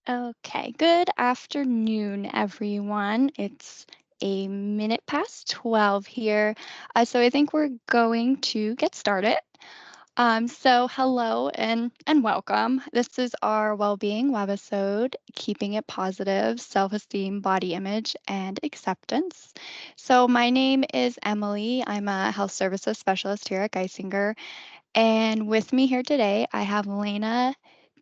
Okay, good afternoon, everyone. It's a minute past 12 here. So I think we're going to get started. So hello and welcome. This is our Wellbeing webisode, Keeping It Positive, Self-Esteem, Body Image, and Acceptance. So my name is Emily. I'm a health services specialist here at Geisinger. And with me here today, I have Lena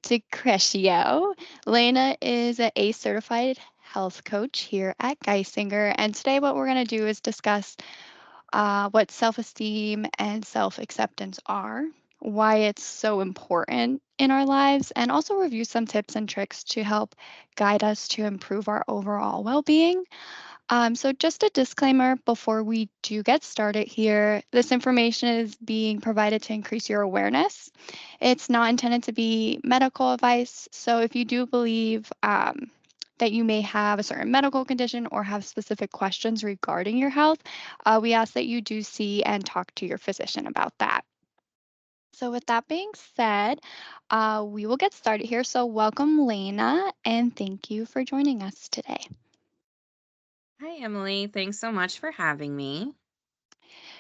DeCrescio. Lena is a ACE certified health coach here at Geisinger. And today, what we're going to do is discuss what self esteem and self acceptance are, why it's so important in our lives, and also review some tips and tricks to help guide us to improve our overall well being. So, just a disclaimer before we do get started here, this information is being provided to increase your awareness. It's not intended to be medical advice. So, if you do believe that you may have a certain medical condition or have specific questions regarding your health, we ask that you do see and talk to your physician about that. So, with that being said, we will get started here. So, welcome, Lena, and thank you for joining us today. Hi, Emily. Thanks so much for having me.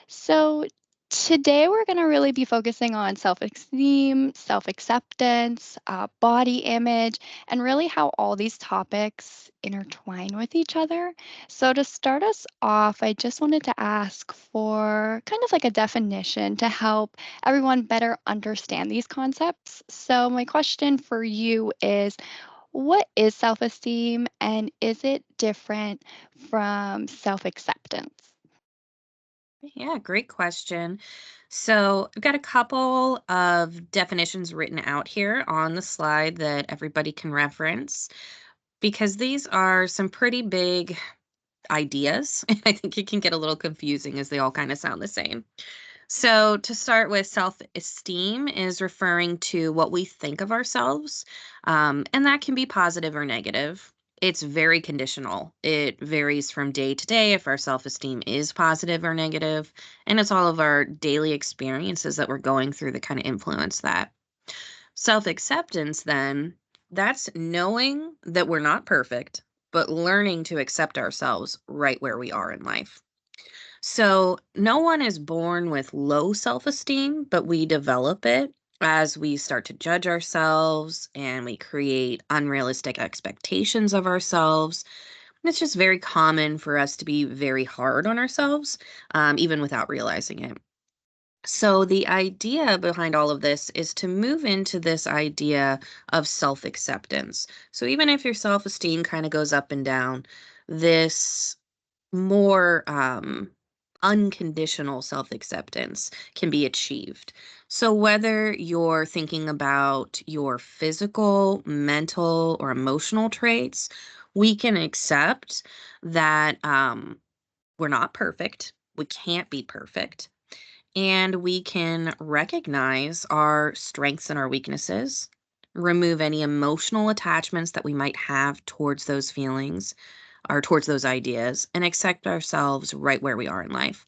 So, today we're going to really be focusing on self esteem, self acceptance, body image, and really how all these topics intertwine with each other. So, to start us off, I just wanted to ask for kind of like a definition to help everyone better understand these concepts. So, my question for you is what is self esteem and is it different from self acceptance? Yeah, great question. So, I've got a couple of definitions written out here on the slide that everybody can reference because these are some pretty big ideas. I think it can get a little confusing as they all kind of sound the same. So, to start with, self esteem is referring to what we think of ourselves, and that can be positive or negative. It's very conditional. It varies from day to day if our self esteem is positive or negative, and it's all of our daily experiences that we're going through that kind of influence that. Self acceptance, then, that's knowing that we're not perfect, but learning to accept ourselves right where we are in life. So, no one is born with low self esteem, but we develop it as we start to judge ourselves and we create unrealistic expectations of ourselves. It's just very common for us to be very hard on ourselves, even without realizing it. So, the idea behind all of this is to move into this idea of self acceptance. So, even if your self esteem kind of goes up and down, this more unconditional self acceptance can be achieved. So, whether you're thinking about your physical, mental, or emotional traits, we can accept that we're not perfect. We can't be perfect. And we can recognize our strengths and our weaknesses, remove any emotional attachments that we might have towards those feelings or towards those ideas, and accept ourselves right where we are in life.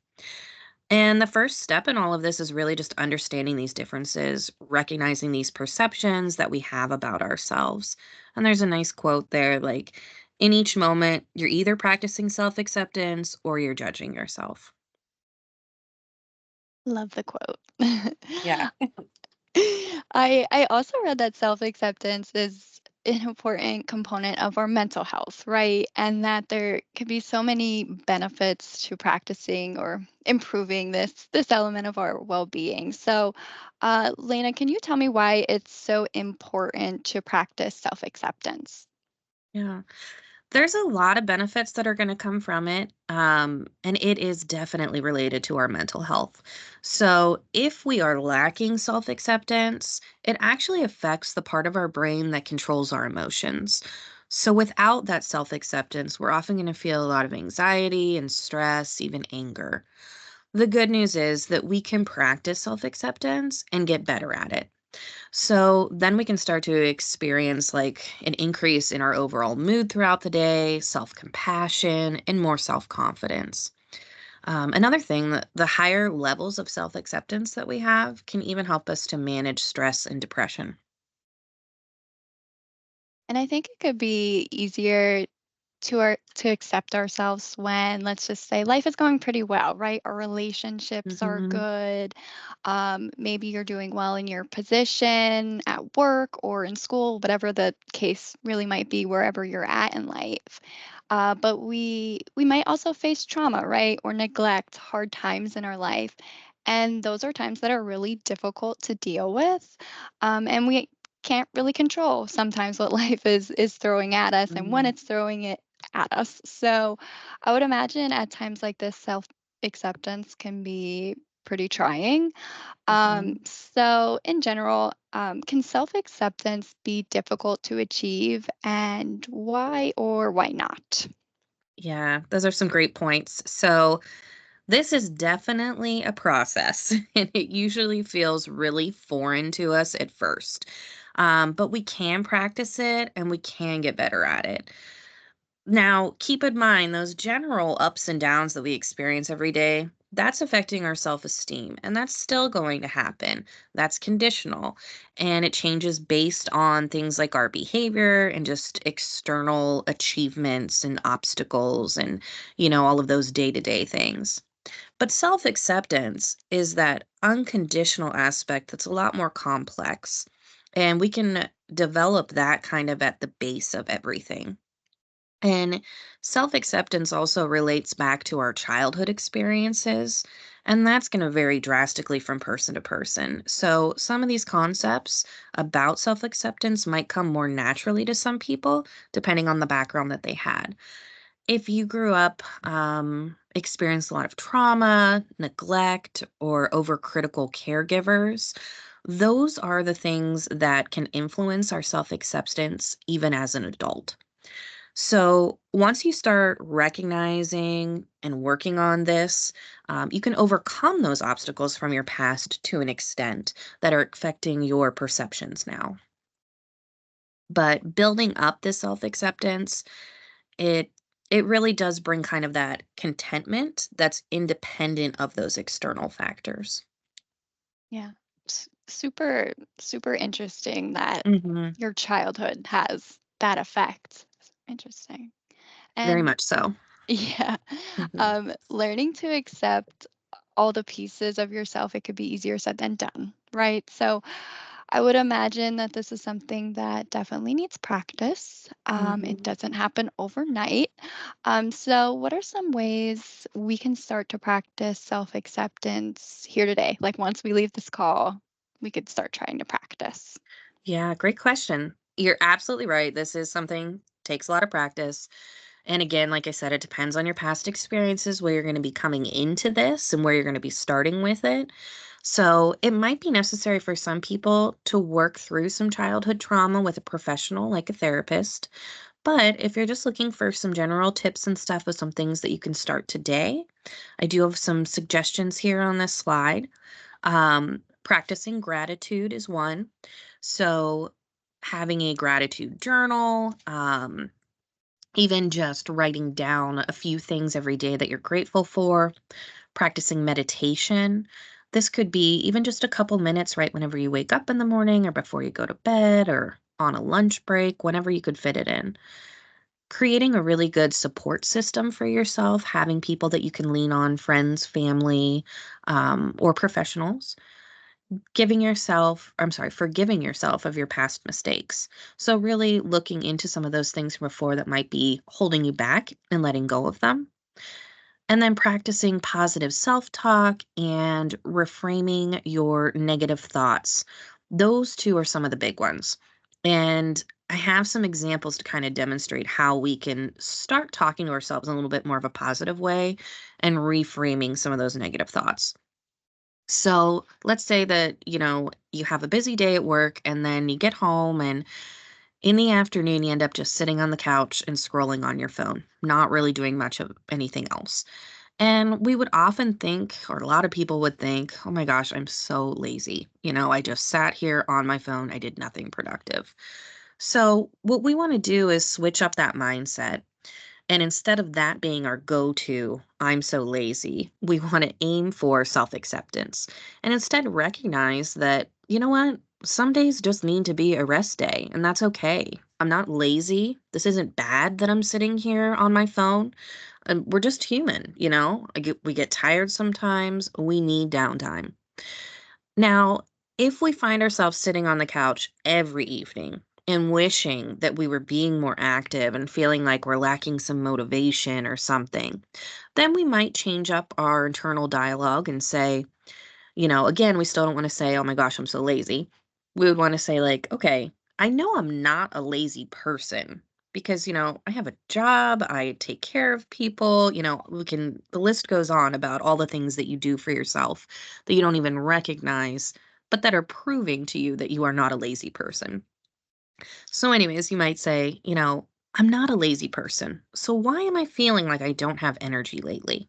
And the first step in all of this is really just understanding these differences, recognizing these perceptions that we have about ourselves. And there's a nice quote there like, in each moment, you're either practicing self acceptance or you're judging yourself. Love the quote. Yeah. I also read that self-acceptance is an important component of our mental health, right? And that there can be so many benefits to practicing or improving this element of our well-being. So, Lena, can you tell me why it's so important to practice self-acceptance? Yeah. There's a lot of benefits that are going to come from it, and it is definitely related to our mental health. So, if we are lacking self acceptance, it actually affects the part of our brain that controls our emotions. So, without that self acceptance, we're often going to feel a lot of anxiety and stress, even anger. The good news is that we can practice self acceptance and get better at it. So then we can start to experience like an increase in our overall mood throughout the day, self compassion, and more self confidence. Another thing, the higher levels of self acceptance that we have can even help us to manage stress and depression. And I think it could be easier to accept ourselves when, let's just say, life is going pretty well, right? Our relationships are Mhm. good. Maybe you're doing well in your position at work or in school, whatever the case really might be, wherever you're at in life. But we might also face trauma, right? Or neglect, hard times in our life. And those are times that are really difficult to deal with. And we can't really control sometimes what life is throwing at us and when Mm. it's throwing it at us. So I would imagine at times like this, self acceptance can be pretty trying. Mhm. So, in general, can self acceptance be difficult to achieve, and why or why not? Yeah, those are some great points. So, this is definitely a process, and it usually feels really foreign to us at first. But we can practice it and we can get better at it. Now, keep in mind those general ups and downs that we experience every day, that's affecting our self esteem, and that's still going to happen. That's conditional, and it changes based on things like our behavior and just external achievements and obstacles and, all of those day to day things. But self acceptance is that unconditional aspect that's a lot more complex, and we can develop that kind of at the base of everything. And self acceptance also relates back to our childhood experiences, and that's going to vary drastically from person to person. So, some of these concepts about self acceptance might come more naturally to some people, depending on the background that they had. If you grew up, experienced a lot of trauma, neglect, or overcritical caregivers, those are the things that can influence our self acceptance even as an adult. So once you start recognizing and working on this, you can overcome those obstacles from your past to an extent that are affecting your perceptions now. But building up this self acceptance, it it really does bring kind of that contentment that's independent of those external factors. Yeah. Super, super interesting that Hmm. your childhood has that effect. Interesting. Very And much so. yeah. Hmm. Learning to accept all the pieces of yourself, it could be easier said than done, right? So I would imagine that this is something that definitely needs practice. It Hmm. doesn't happen overnight. So, what are some ways we can start to practice self acceptance here today? Like, once we leave this call, we could start trying to practice. Yeah, great question. You're absolutely right. This is something takes a lot of practice. And again, like I said, it depends on your past experiences where you're going to be coming into this and where you're going to be starting with it. So it might be necessary for some people to work through some childhood trauma with a professional like a therapist. But if you're just looking for some general tips and stuff with some things that you can start today, I do have some suggestions here on this slide. Practicing gratitude is one. So having a gratitude journal, even just writing down a few things every day that you're grateful for, practicing meditation. This could be even just a couple minutes right whenever you wake up in the morning or before you go to bed or on a lunch break, whenever you could fit it in. Creating a really good support system for yourself, having people that you can lean on, friends, family, or professionals. Forgiving yourself of your past mistakes. So, really looking into some of those things from before that might be holding you back and letting go of them. And then practicing positive self talk and reframing your negative thoughts. Those two are some of the big ones. And I have some examples to kind of demonstrate how we can start talking to ourselves in a little bit more of a positive way and reframing some of those negative thoughts. So let's say that, you have a busy day at work and then you get home and in the afternoon you end up just sitting on the couch and scrolling on your phone, not really doing much of anything else. And we would often think, or a lot of people would think, oh my gosh, I'm so lazy. I just sat here on my phone. I did nothing productive. So, what we want to do is switch up that mindset. And instead of that being our go to, I'm so lazy, we want to aim for self acceptance and instead recognize that, you know what? Some days just need to be a rest day, and that's okay. I'm not lazy. This isn't bad that I'm sitting here on my phone. We're just human, we get tired sometimes. We need downtime. Now, if we find ourselves sitting on the couch every evening and wishing that we were being more active and feeling like we're lacking some motivation or something, then we might change up our internal dialogue and say, again, we still don't want to say, oh my gosh, I'm so lazy. We would want to say, like, okay, I know I'm not a lazy person because, I have a job, I take care of people, the list goes on about all the things that you do for yourself that you don't even recognize, but that are proving to you that you are not a lazy person. So, anyways, you might say, I'm not a lazy person. So, why am I feeling like I don't have energy lately?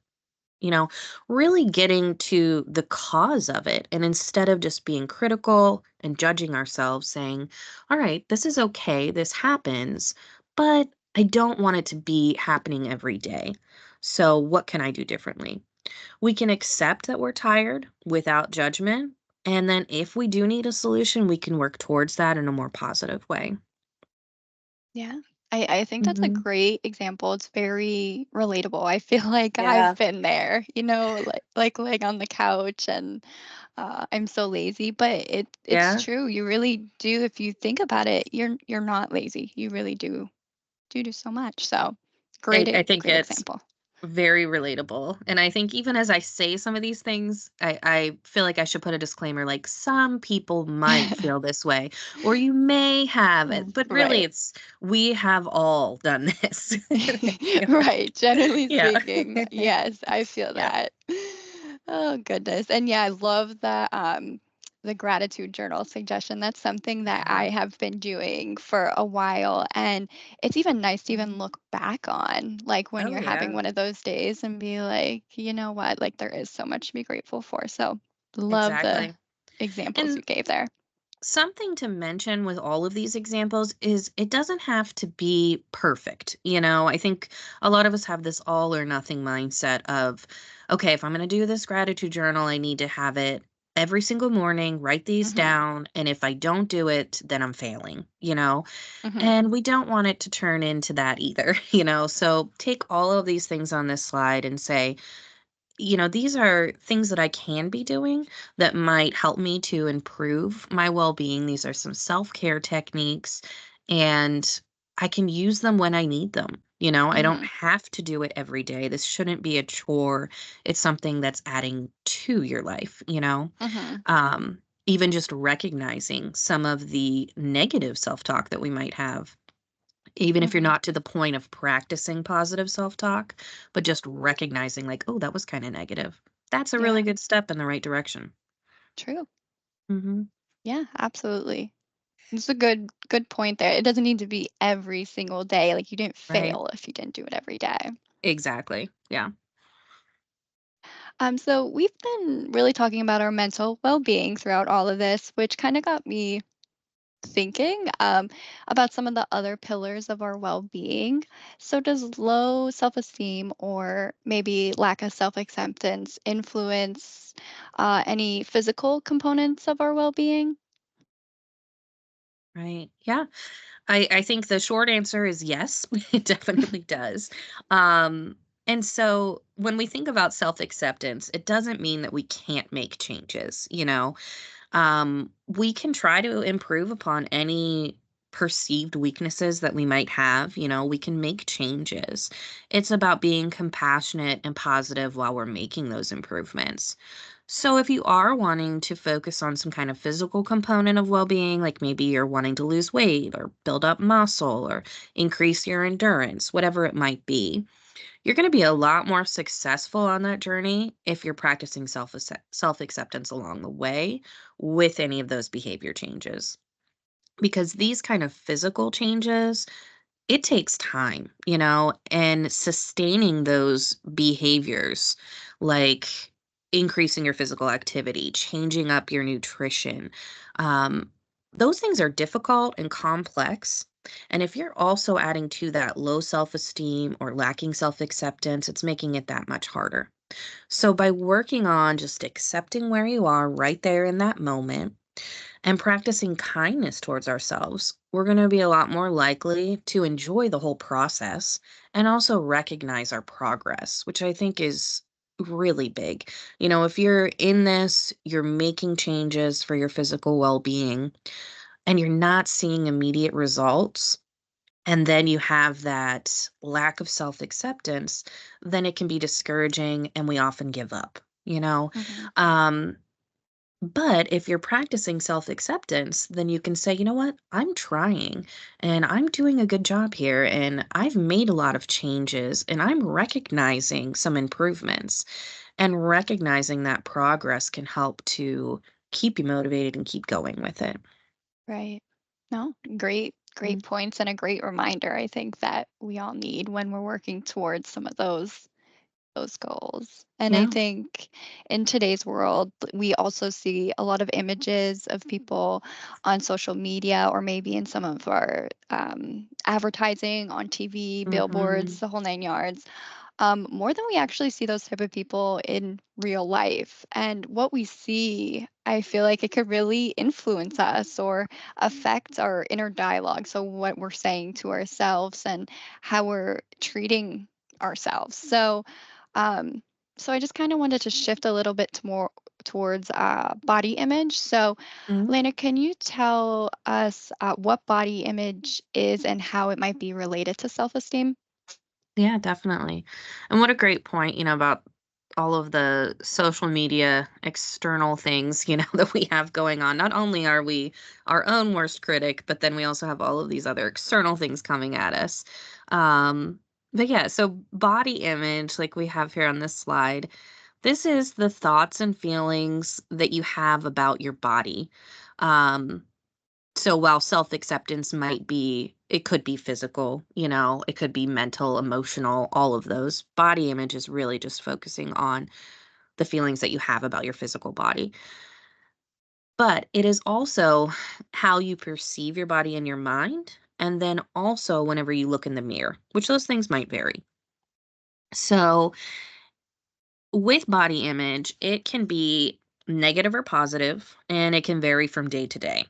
you know, really getting to the cause of it. And instead of just being critical and judging ourselves, saying, all right, this is okay, this happens, but I don't want it to be happening every day. So, what can I do differently? We can accept that we're tired without judgment. And then, if we do need a solution, we can work towards that in a more positive way. Yeah. I think that's a Hmm. great example. It's very relatable. I feel like I've Yeah. been there, like laying on the couch and I'm so lazy, but it's Yeah. true. You really do. If you think about it, you're not lazy. You really do so much. So I think great it's example. very relatable. And I think even as I say some of these things, I feel like I should put a disclaimer like some people might feel this way, or you may have it. But really, Right. it's we have all done this. Right. Generally Yeah. speaking, yes, I feel Yeah. that. Oh goodness. And yeah, I love the gratitude journal suggestion. That's something that I Mhm. have been doing for a while. And it's even nice to even Mhm. look back on, like when Oh, you're having yeah. one of those days and be like, you know what? Like there is so much to be grateful for. So love the Exactly. examples you And gave there. something to mention with all of these examples is it doesn't have to be perfect. I think a lot of us have this all or nothing mindset of, okay, if I'm going to do this gratitude journal, I need to have it every single morning, write these Hmm. down. And if I don't do it, then I'm failing. Hmm. And we don't want it to turn into that either, So take all of these things on this slide and say, these are things that I can be doing that might help me to improve my well being. These are some self care techniques, and I can use them when I need them. I don't Hmm. have to do it every day. This shouldn't be a chore. It's something that's adding to your life. Hmm. Even just recognizing some of the negative self talk that we might have even if you're Hmm. not to the point of practicing positive self-talk, but just recognizing like, "Oh, that was kinda negative." That's a really Yeah. good step in the right direction. True. Mhm. Yeah, absolutely. It's a good point there. It doesn't need to be every single day. Like you didn't Right. fail if you didn't do it every day. Exactly. Yeah. So we've been really talking about our mental well-being throughout all of this, which kind of got me thinking about some of the other pillars of our well-being. So does low self-esteem or maybe lack of self-acceptance influence any physical components of our well-being? Right. Yeah. I think the short answer is yes, it definitely does. Um, and so when we think about self-acceptance, it doesn't mean that we can't make changes. We can try to improve upon any perceived weaknesses that we might have. We can make changes. It's about being compassionate and positive while we're making those improvements. So, if you are wanting to focus on some kind of physical component of well being, like maybe you're wanting to lose weight or build up muscle or increase your endurance, whatever it might be, you're going to be a lot more successful on that journey if you're practicing self acceptance along the way with any of those behavior changes. Because these kind of physical changes, it takes time, and sustaining those behaviors, like increasing your physical activity, changing up your nutrition. Um, those things are difficult and complex. And if you're also adding to that low self esteem or lacking self acceptance, it's making it that much harder. So, by working on just accepting where you are right there in that moment, and practicing kindness towards ourselves, we're going to be a lot more likely to enjoy the whole process and also recognize our progress, which I think is really big. If you're in this, you're making changes for your physical well being, and you're not seeing immediate results, and then you have that lack of self acceptance, then it can be discouraging and we often give up, you know? Mhm. Um, but if you're practicing self acceptance, then you can say, you know what? I'm trying and I'm doing a good job here and I've made a lot of changes and I'm recognizing some improvements. And recognizing that progress can help to keep you motivated and keep going with it. Right. No, great Mhm. points and a great reminder I think that we all need when we're working towards some of those goals. And I Yeah. think in today's world, we also see a lot of images of people on social media or maybe in some of our advertising on TV, Hmm. billboards, the whole nine yards, more than we actually see those type of people in real life. And what we see, I feel like it could really influence us or affect our inner dialogue. So, what we're saying to ourselves and how we're treating ourselves. Um, so I just kind of wanted to shift a little bit to more towards body image. So, Lena, can you tell us what body image is and how it might be related to self-esteem? Yeah, definitely. And what a great point, about all of the social media external things, that we have going on. Not only are we our own worst critic, but then we also have all of these other external things coming at us. Um, but yeah, so body image, like we have here on this slide, this is the thoughts and feelings that you have about your body. Um, so while self-acceptance it could be physical, it could be mental, emotional, all of those. Body image is really just focusing on the feelings that you have about your physical body. But it is also how you perceive your body in your mind, and then also whenever you look in the mirror, which those things might vary. So with body image, it can be negative or positive, and it can vary from day to day.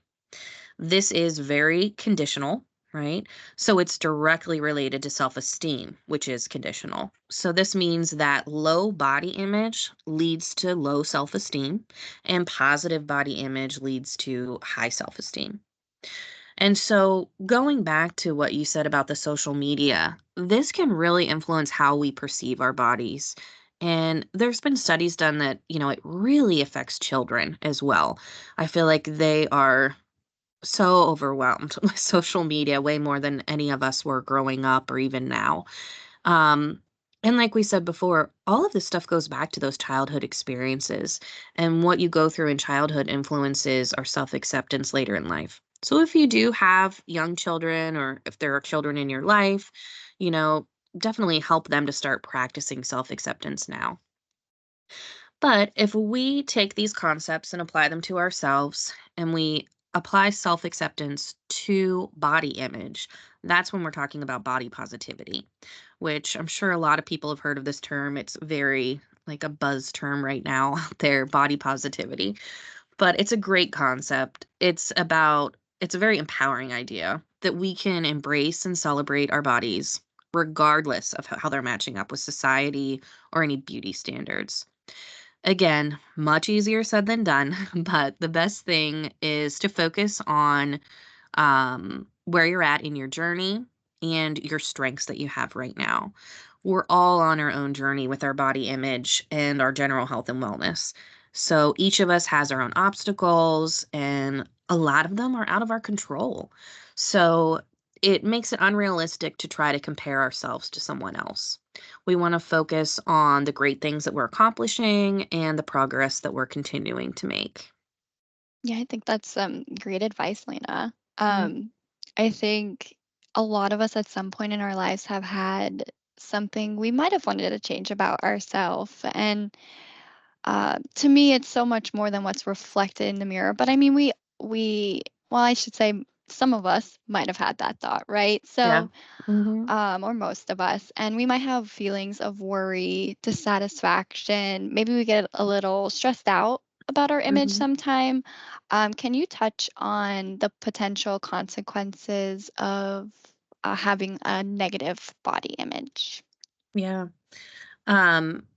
This is very conditional, right? So it's directly related to self esteem, which is conditional. So this means that low body image leads to low self esteem, and positive body image leads to high self esteem. And so, going back to what you said about the social media, this can really influence how we perceive our bodies. And there's been studies done that, it really affects children as well. I feel like they are so overwhelmed with social media way more than any of us were growing up or even now. Um, and like we said before, all of this stuff goes back to those childhood experiences, and what you go through in childhood influences our self acceptance later in life. So if you do have young children or if there are children in your life, you know, definitely help them to start practicing self acceptance now. But if we take these concepts and apply them to ourselves and we apply self acceptance to body image, that's when we're talking about body positivity, which I'm sure a lot of people have heard of this term. It's very like a buzz term right now out there, body positivity. But it's a great concept. It's a very empowering idea that we can embrace and celebrate our bodies regardless of how they're matching up with society or any beauty standards. Again, much easier said than done, but the best thing is to focus on where you're at in your journey and your strengths that you have right now. We're all on our own journey with our body image and our general health and wellness. So each of us has our own obstacles, and a lot of them are out of our control. So it makes it unrealistic to try to compare ourselves to someone else. We want to focus on the great things that we're accomplishing and the progress that we're continuing to make. Yeah, I think that's great advice, Lena. Yeah. I think a lot of us at some point in our lives have had something we might have wanted to change about ourselves. And to me, it's so much more than what's reflected in the mirror. But I mean, well, I should say some of us might have had that thought, right? Yeah. So, Hmm. or most of us, and we might have feelings of worry, dissatisfaction. Maybe we get a little stressed out about our image Mhm. sometime. Can you touch on the potential consequences of having a negative body image? Yeah. Um,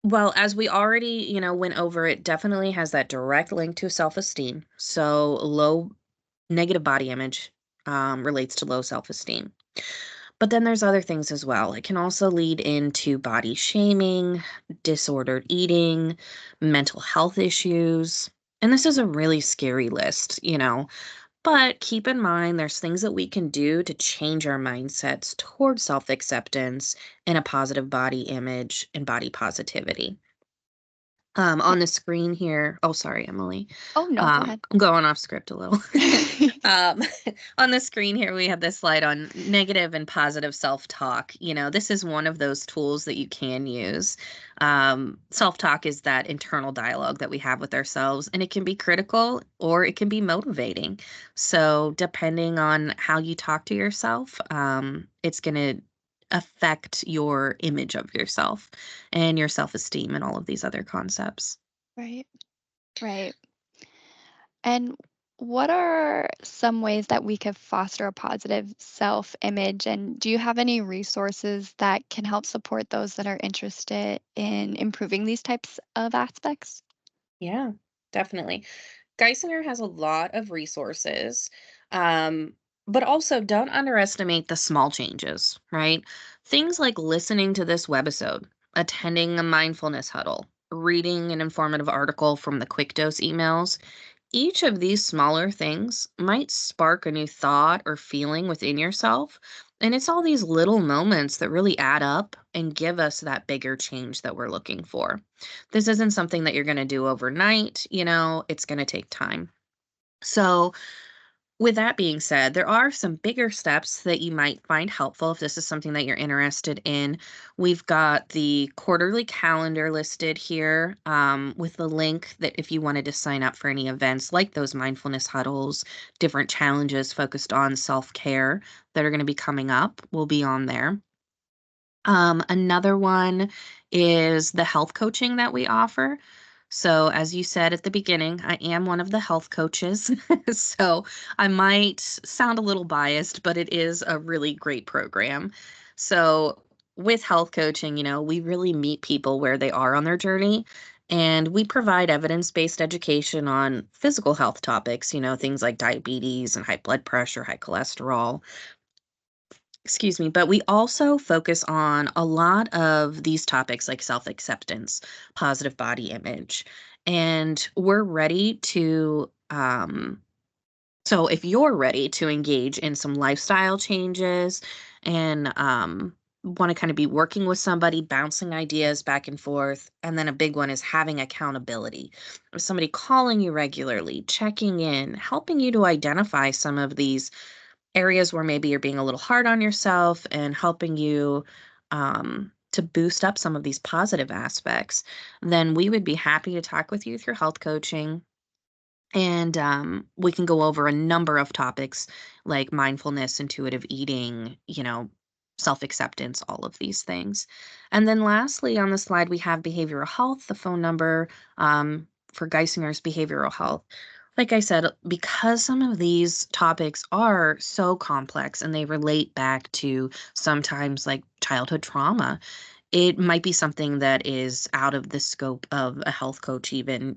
well, as we already, went over, it definitely has that direct link to self-esteem. So low negative body image relates to low self-esteem. But then there's other things as well. It can also lead into body shaming, disordered eating, mental health issues. And this is a really scary list. But keep in mind, there's things that we can do to change our mindsets towards self acceptance and a positive body image and body positivity. Yeah. On the screen here, oh, sorry, Emily. Oh, no, go ahead. I'm going off script a little. um, on the screen here, we have this slide on negative and positive self talk. This is one of those tools that you can use. Self talk is that internal dialogue that we have with ourselves, and it can be critical or it can be motivating. So, depending on how you talk to yourself, it's going to affect your image of yourself and your self-esteem and all of these other concepts. Right, right. And what are some ways that we could foster a positive self image? And do you have any resources that can help support those that are interested in improving these types of aspects? Yeah, definitely. Geisinger has a lot of resources, um, but also don't underestimate the small changes, right? Things like listening to this webisode, attending a mindfulness huddle, reading an informative article from the quick dose emails. Each of these smaller things might spark a new thought or feeling within yourself. And it's all these little moments that really add up and give us that bigger change that we're looking for. This isn't something that you're going to do overnight, it's going to take time. So, with that being said, there are some bigger steps that you might find helpful if this is something that you're interested in. We've got the quarterly calendar listed here with the link that if you wanted to sign up for any events like those mindfulness huddles, different challenges focused on self care that are going to be coming up, will be on there. Another one is the health coaching that we offer. So, as you said at the beginning, I am one of the health coaches. So, I might sound a little biased, but it is a really great program. So, with health coaching, we really meet people where they are on their journey. And we provide evidence based education on physical health topics, things like diabetes and high blood pressure, high cholesterol. Excuse me, but we also focus on a lot of these topics like self acceptance, positive body image, and we're ready to. So, if you're ready to engage in some lifestyle changes and want to kind of be working with somebody, bouncing ideas back and forth, and then a big one is having accountability. Somebody calling you regularly, checking in, helping you to identify some of these areas where maybe you're being a little hard on yourself and helping you to boost up some of these positive aspects, then we would be happy to talk with you through health coaching. And we can go over a number of topics like mindfulness, intuitive eating, self acceptance, all of these things. And then lastly, on the slide, we have behavioral health, the phone number for Geisinger's behavioral health. Like I said, because some of these topics are so complex and they relate back to sometimes like childhood trauma, it might be something that is out of the scope of a health coach even,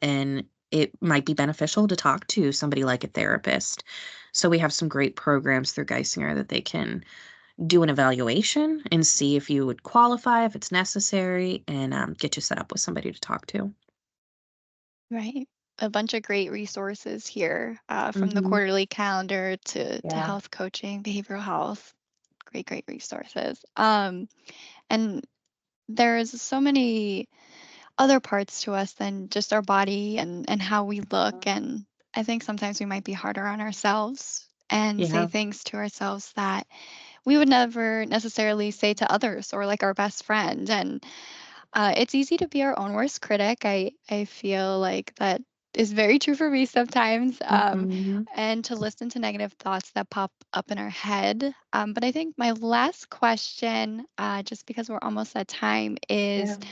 and it might be beneficial to talk to somebody like a therapist. So we have some great programs through Geisinger that they can do an evaluation and see if you would qualify, if it's necessary, and get you set up with somebody to talk to. Right. A bunch of great resources here, from the Hmm. quarterly calendar to Yeah. health coaching, behavioral health. Great, great resources. And there's so many other parts to us than just our body and how we look. And I think sometimes we might be harder on ourselves and say Yeah. things to ourselves that we would never necessarily say to others or like our best friend. And it's easy to be our own worst critic. I feel like that is very true for me sometimes, Hmm. and to listen to negative thoughts that pop up in our head. But I think my last question, just because we're almost at time, is Yeah.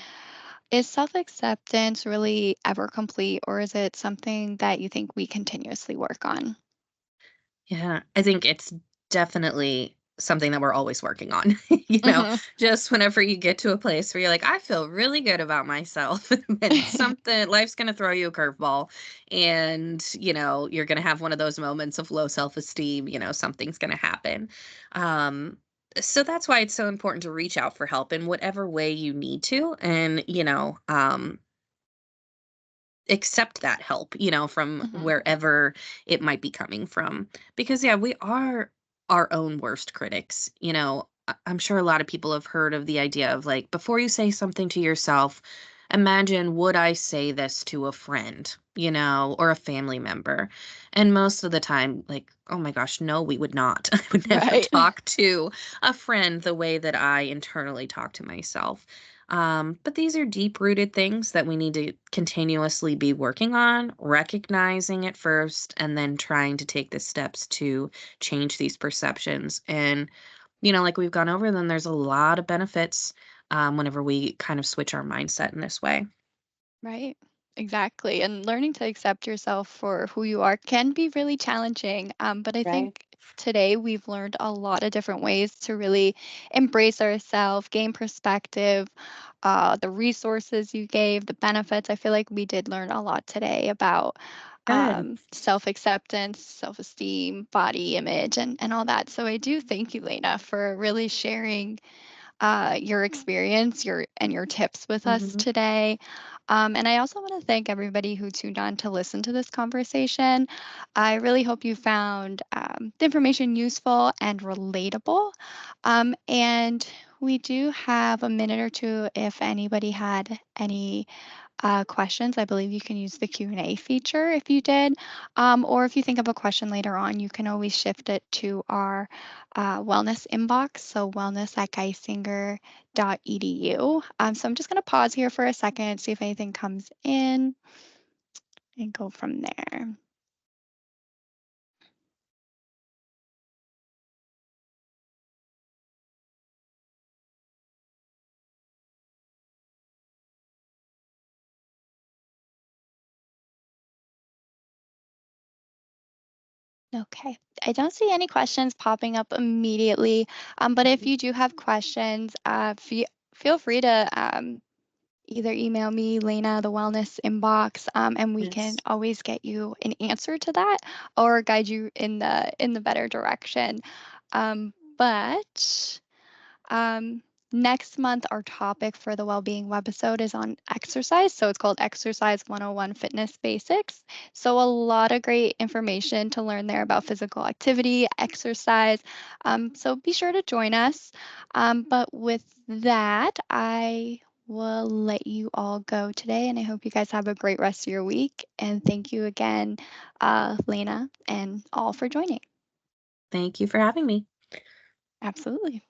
Is self-acceptance really ever complete, or is it something that you think we continuously work on? Yeah, I think it's definitely something that we're always working on. Mhm. Just whenever you get to a place where you're like, I feel really good about myself, and something life's going to throw you a curveball, and you're going to have one of those moments of low self-esteem. Something's going to happen. Um, so that's why it's so important to reach out for help in whatever way you need to, and accept that help, from Mhm. wherever it might be coming from. Because, yeah, we are our own worst critics. I'm sure a lot of people have heard of the idea of like, before you say something to yourself, imagine, would I say this to a friend, or a family member? And most of the time, like, oh my gosh, no, we would not. I would never Right. talk to a friend the way that I internally talk to myself. But these are deep rooted things that we need to continuously be working on, recognizing it first, and then trying to take the steps to change these perceptions. And, like we've gone over, then there's a lot of benefits whenever we kind of switch our mindset in this way. Right. Exactly. And learning to accept yourself for who you are can be really challenging. But I Right. think today we've learned a lot of different ways to really embrace ourselves, gain perspective, the resources you gave, the benefits. I feel like we did learn a lot today about Good. self acceptance, self esteem, body image, and all that. So I do thank you, Lena, for really sharing your experience, your tips with us Hmm. today. And I also want to thank everybody who tuned on to listen to this conversation. I really hope you found the information useful and relatable. And we do have a minute or two if anybody had any questions. I believe you can use the Q&A feature if you did. Or if you think of a question later on, you can always shift it to our wellness inbox, so wellness@geisinger.edu. So I'm just going to pause here for a second, see if anything comes in, and go from there. Okay. I don't see any questions popping up immediately, but if you do have questions, feel free to either email me, Lena, the wellness inbox, and we can Yes. always get you an answer to that or guide you in the better direction. But next month, our topic for the Wellbeing webisode is on exercise. So it's called Exercise 101 Fitness Basics. So a lot of great information to learn there about physical activity, exercise. So be sure to join us. But with that, I will let you all go today. And I hope you guys have a great rest of your week. And thank you again, Lena, and all for joining. Thank you for having me. Absolutely.